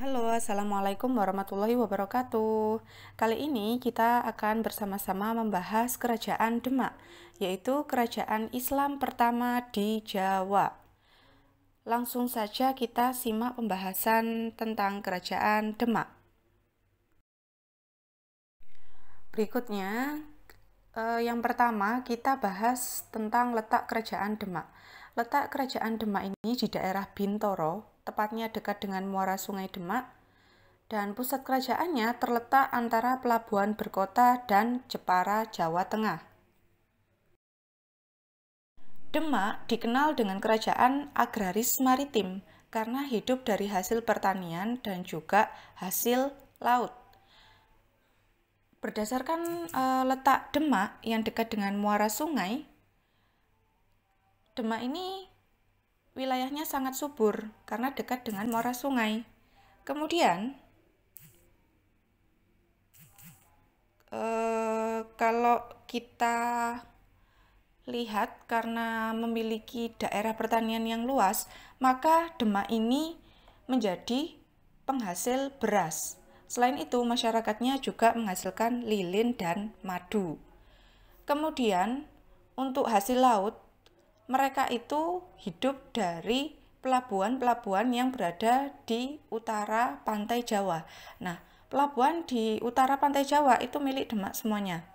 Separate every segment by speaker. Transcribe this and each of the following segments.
Speaker 1: Halo, Assalamualaikum warahmatullahi wabarakatuh. Kali ini kita akan bersama-sama membahas Kerajaan Demak, yaitu kerajaan Islam pertama di Jawa. Langsung saja kita simak pembahasan tentang Kerajaan Demak. Berikutnya, yang pertama kita bahas tentang letak Kerajaan Demak. Letak Kerajaan Demak ini di daerah Bintoro, tepatnya dekat dengan muara Sungai Demak, dan pusat kerajaannya terletak antara Pelabuhan Berkota dan Jepara, Jawa Tengah. Demak dikenal dengan kerajaan agraris maritim karena hidup dari hasil pertanian dan juga hasil laut. Berdasarkan letak Demak yang dekat dengan muara sungai, Demak ini wilayahnya sangat subur karena dekat dengan muara sungai. Kemudian, kalau kita lihat karena memiliki daerah pertanian yang luas, maka Demak ini menjadi penghasil beras. Selain itu, masyarakatnya juga menghasilkan lilin dan madu. Kemudian, untuk hasil laut, mereka itu hidup dari pelabuhan-pelabuhan yang berada di utara pantai Jawa. Nah, pelabuhan di utara pantai Jawa itu milik Demak semuanya.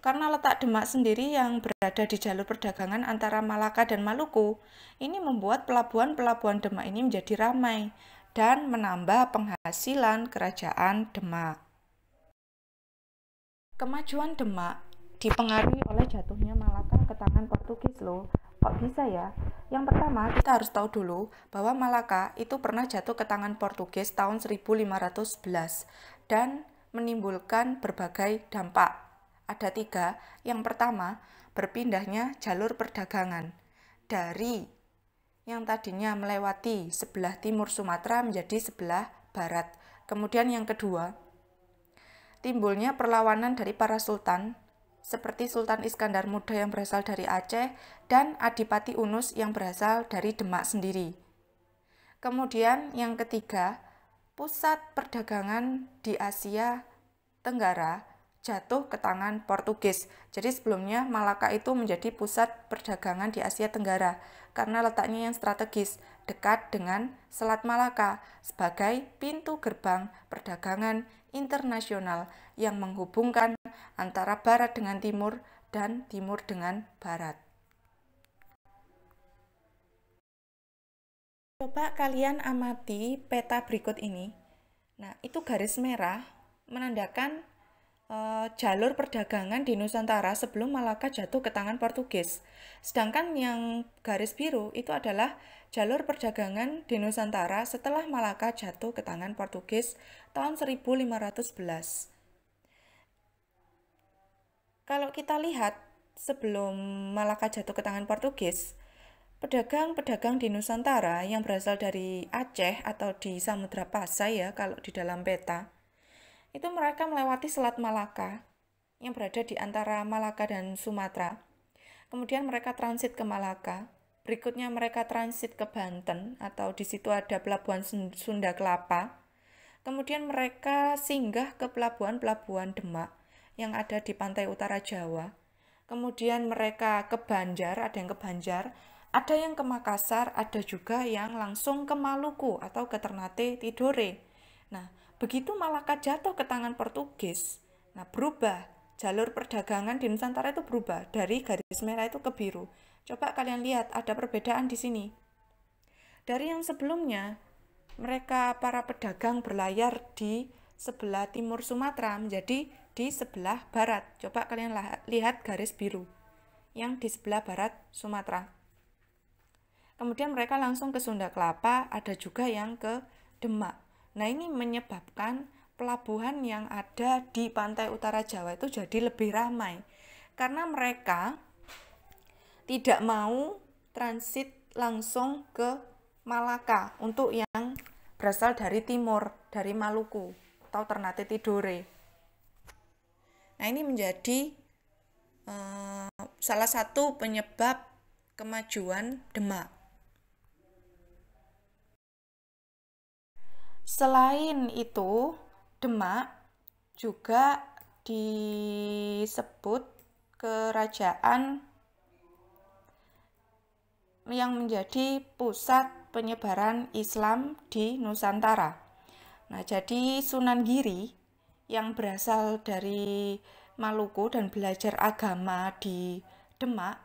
Speaker 1: Karena letak Demak sendiri yang berada di jalur perdagangan antara Malaka dan Maluku, ini membuat pelabuhan-pelabuhan Demak ini menjadi ramai dan menambah penghasilan kerajaan Demak. Kemajuan Demak dipengaruhi oleh jatuhnya Malaka ke tangan Portugis loh. Kok bisa ya? Yang pertama, kita harus tahu dulu bahwa Malaka itu pernah jatuh ke tangan Portugis tahun 1511 dan menimbulkan berbagai dampak. Ada 3. Yang pertama, berpindahnya jalur perdagangan dari yang tadinya melewati sebelah timur Sumatera menjadi sebelah barat. Kemudian yang kedua, timbulnya perlawanan dari para sultan, seperti Sultan Iskandar Muda yang berasal dari Aceh dan Adipati Unus yang berasal dari Demak sendiri. Kemudian yang ketiga, pusat perdagangan di Asia Tenggara jatuh ke tangan Portugis. Jadi sebelumnya Malaka itu menjadi pusat perdagangan di Asia Tenggara karena letaknya yang strategis dekat dengan Selat Malaka sebagai pintu gerbang perdagangan internasional yang menghubungkan antara barat dengan timur dan timur dengan barat. Coba kalian amati peta berikut ini. Nah, itu garis merah menandakan jalur perdagangan di Nusantara sebelum Malaka jatuh ke tangan Portugis. Sedangkan yang garis biru itu adalah jalur perdagangan di Nusantara setelah Malaka jatuh ke tangan Portugis tahun 1511. Kalau kita lihat sebelum Malaka jatuh ke tangan Portugis, pedagang-pedagang di Nusantara yang berasal dari Aceh atau di Samudra Pasai ya kalau di dalam peta, itu mereka melewati Selat Malaka yang berada di antara Malaka dan Sumatera. Kemudian mereka transit ke Malaka. Berikutnya mereka transit ke Banten atau di situ ada pelabuhan Sunda Kelapa. Kemudian mereka singgah ke pelabuhan-pelabuhan Demak yang ada di pantai utara Jawa. Kemudian mereka ke Banjar, ada yang ke Banjar, ada yang ke Makassar, ada juga yang langsung ke Maluku atau ke Ternate Tidore. Nah, begitu Malaka jatuh ke tangan Portugis, nah berubah. Jalur perdagangan di Nusantara itu berubah dari garis merah itu ke biru. Coba kalian lihat, ada perbedaan di sini. Dari yang sebelumnya, mereka para pedagang berlayar di sebelah timur Sumatera menjadi di sebelah barat. Coba kalian lihat garis biru yang di sebelah barat Sumatera. Kemudian mereka langsung ke Sunda Kelapa, ada juga yang ke Demak. Nah, ini menyebabkan pelabuhan yang ada di pantai utara Jawa itu jadi lebih ramai. Karena mereka tidak mau transit langsung ke Malaka untuk yang berasal dari timur, dari Maluku atau Ternate Tidore. Nah, ini menjadi salah satu penyebab kemajuan Demak. Selain itu, Demak juga disebut kerajaan yang menjadi pusat penyebaran Islam di Nusantara. Nah, jadi Sunan Giri yang berasal dari Maluku dan belajar agama di Demak,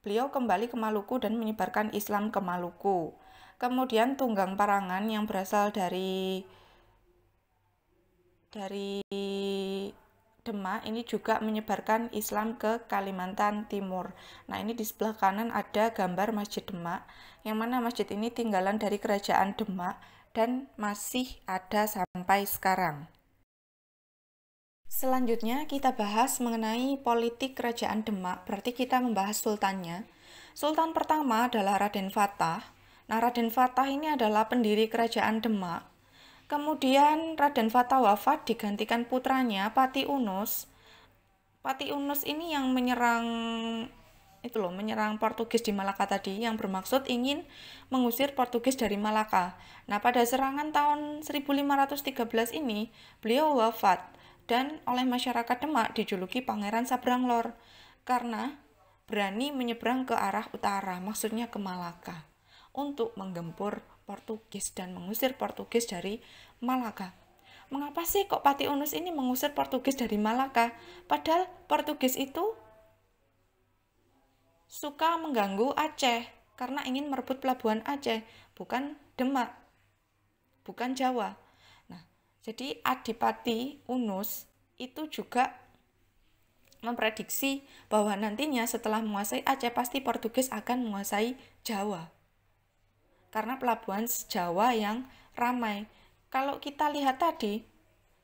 Speaker 1: beliau kembali ke Maluku dan menyebarkan Islam ke Maluku. Kemudian Tunggang Parangan yang berasal dari Demak ini juga menyebarkan Islam ke Kalimantan Timur. Nah, ini di sebelah kanan ada gambar Masjid Demak, yang mana masjid ini tinggalan dari Kerajaan Demak dan masih ada sampai sekarang. Selanjutnya kita bahas mengenai politik Kerajaan Demak, berarti kita membahas sultannya. Sultan pertama adalah Raden Fatah. Nah, Raden Fatah ini adalah pendiri Kerajaan Demak. Kemudian Raden Fatah wafat digantikan putranya Pati Unus. Pati Unus ini yang menyerang Portugis di Malaka tadi, yang bermaksud ingin mengusir Portugis dari Malaka. Nah, pada serangan tahun 1513 ini, beliau wafat dan oleh masyarakat Demak dijuluki Pangeran Sabranglor karena berani menyeberang ke arah utara, maksudnya ke Malaka, untuk menggempur Portugis dan mengusir Portugis dari Malaka. Mengapa sih kok Pati Unus ini mengusir Portugis dari Malaka? Padahal Portugis itu suka mengganggu Aceh karena ingin merebut pelabuhan Aceh, bukan Demak, bukan Jawa. Nah, jadi Adipati Unus itu juga memprediksi bahwa nantinya setelah menguasai Aceh pasti Portugis akan menguasai Jawa. Karena pelabuhan Jawa yang ramai. Kalau kita lihat tadi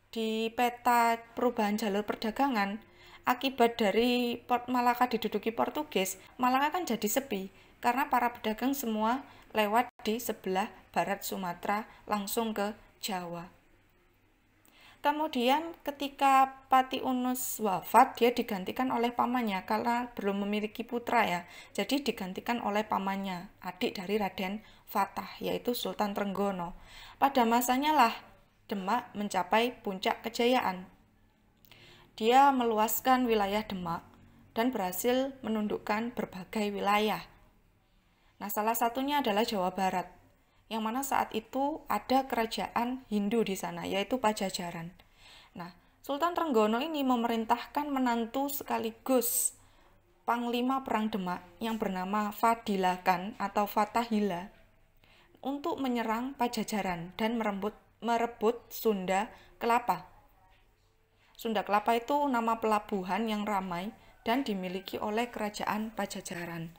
Speaker 1: di peta perubahan jalur perdagangan, akibat dari Port Malaka diduduki Portugis, Malaka kan jadi sepi karena para pedagang semua lewat di sebelah barat Sumatera langsung ke Jawa. Kemudian ketika Pati Unus wafat, dia digantikan oleh pamannya karena belum memiliki putra ya. Jadi digantikan oleh pamannya, adik dari Raden Fatah, yaitu Sultan Trenggono. Pada masanya lah Demak mencapai puncak kejayaan. Dia meluaskan wilayah Demak dan berhasil menundukkan berbagai wilayah. Nah, salah satunya adalah Jawa Barat, yang mana saat itu ada kerajaan Hindu di sana, yaitu Pajajaran. Nah, Sultan Trenggono ini memerintahkan menantu sekaligus Panglima Perang Demak yang bernama Fadilakan atau Fatahila untuk menyerang Pajajaran dan merebut Sunda Kelapa. Sunda Kelapa itu nama pelabuhan yang ramai dan dimiliki oleh kerajaan Pajajaran.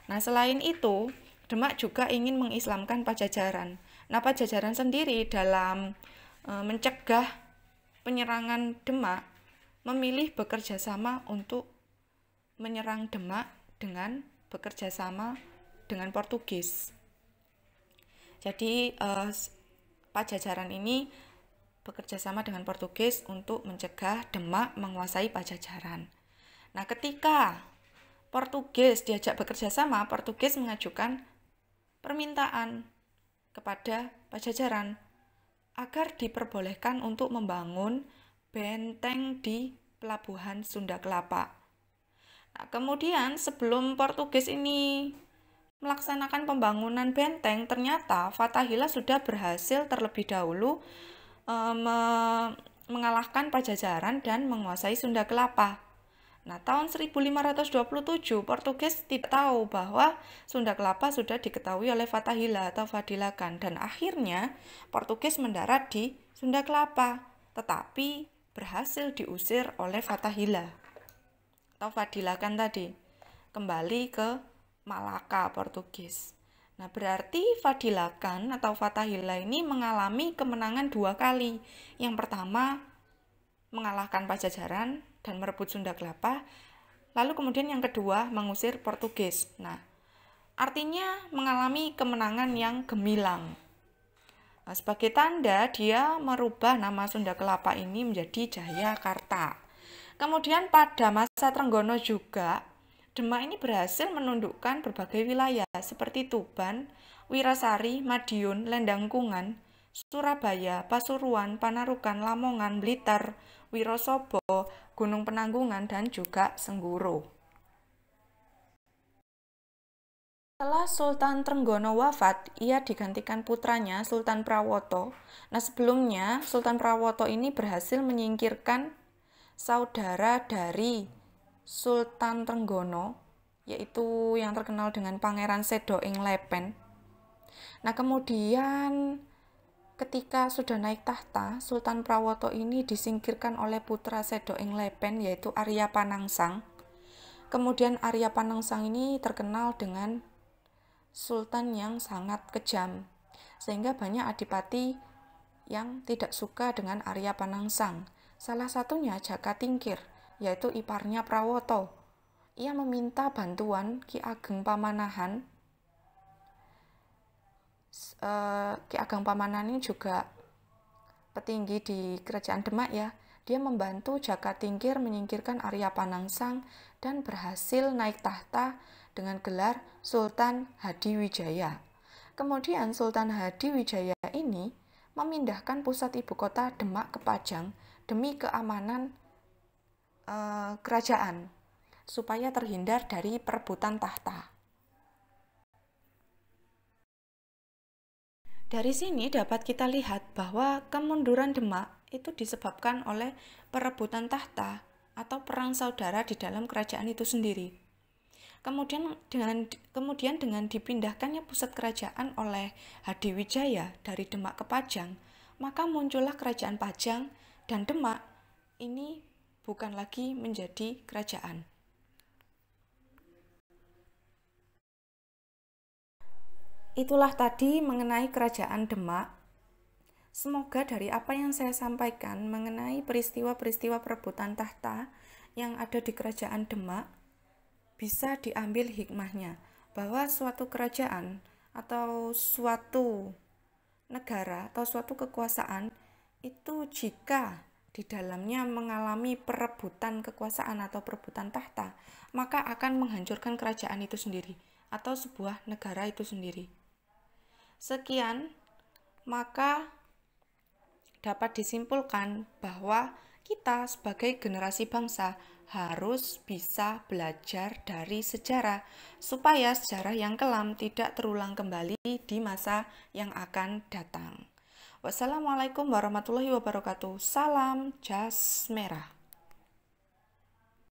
Speaker 1: Nah, selain itu, Demak juga ingin mengislamkan Pajajaran. Nah, Pajajaran sendiri dalam mencegah penyerangan Demak memilih bekerja sama untuk menyerang Demak dengan bekerja sama dengan Portugis. Jadi Pajajaran ini bekerja sama dengan Portugis untuk mencegah Demak menguasai Pajajaran. Nah, ketika Portugis diajak bekerja sama, Portugis mengajukan permintaan kepada Pajajaran agar diperbolehkan untuk membangun benteng di pelabuhan Sunda Kelapa. Nah, kemudian sebelum Portugis ini melaksanakan pembangunan benteng, ternyata Fatahillah sudah berhasil terlebih dahulu mengalahkan Pajajaran dan menguasai Sunda Kelapa. Nah, tahun 1527 Portugis tidak tahu bahwa Sunda Kelapa sudah diketahui oleh Fatahillah atau Fadilakan, dan akhirnya Portugis mendarat di Sunda Kelapa, tetapi berhasil diusir oleh Fatahillah atau Fadilakan tadi, kembali ke Malaka Portugis. Nah, berarti Fadilakan atau Fatahillah ini mengalami kemenangan 2 kali. Yang pertama mengalahkan Pajajaran dan merebut Sunda Kelapa, lalu kemudian yang kedua mengusir Portugis. Nah, artinya mengalami kemenangan yang gemilang. Nah, sebagai tanda dia merubah nama Sunda Kelapa ini menjadi Jayakarta. Kemudian pada masa Trenggono juga, Demak ini berhasil menundukkan berbagai wilayah seperti Tuban, Wirasari, Madiun, Lendangkungan, Surabaya, Pasuruan, Panarukan, Lamongan, Blitar, Wirosobo, Gunung Penanggungan, dan juga Sengguru. Setelah Sultan Trenggono wafat, ia digantikan putranya Sultan Prawoto. Nah, sebelumnya Sultan Prawoto ini berhasil menyingkirkan saudara dari Sultan Trenggono, yaitu yang terkenal dengan Pangeran Sedo ing Lepen. Nah, kemudian ketika sudah naik tahta, Sultan Prawoto ini disingkirkan oleh putra Sedo ing Lepen, yaitu Arya Panangsang. Kemudian Arya Panangsang ini terkenal dengan sultan yang sangat kejam, sehingga banyak adipati yang tidak suka dengan Arya Panangsang. Salah satunya Jaka Tingkir, yaitu iparnya Prawoto. Ia meminta bantuan Ki Ageng Pamanahan. Ki Ageng Pamanahan ini juga petinggi di kerajaan Demak ya. Dia membantu Jaka Tingkir menyingkirkan Arya Panangsang dan berhasil naik tahta dengan gelar Sultan Hadiwijaya. Kemudian Sultan Hadiwijaya ini memindahkan pusat ibu kota Demak ke Pajang demi keamanan kerajaan supaya terhindar dari perebutan tahta. Dari sini dapat kita lihat bahwa kemunduran Demak itu disebabkan oleh perebutan tahta atau perang saudara di dalam kerajaan itu sendiri. Kemudian dengan dipindahkannya pusat kerajaan oleh Hadiwijaya dari Demak ke Pajang, maka muncullah kerajaan Pajang dan Demak ini bukan lagi menjadi kerajaan. Itulah tadi mengenai kerajaan Demak. Semoga dari apa yang saya sampaikan mengenai peristiwa-peristiwa perebutan tahta yang ada di kerajaan Demak bisa diambil hikmahnya, bahwa suatu kerajaan atau suatu negara atau suatu kekuasaan itu jika di dalamnya mengalami perebutan kekuasaan atau perebutan tahta, maka akan menghancurkan kerajaan itu sendiri atau sebuah negara itu sendiri. Sekian, maka dapat disimpulkan bahwa kita sebagai generasi bangsa harus bisa belajar dari sejarah supaya sejarah yang kelam tidak terulang kembali di masa yang akan datang. Wassalamualaikum warahmatullahi wabarakatuh. Salam jas merah.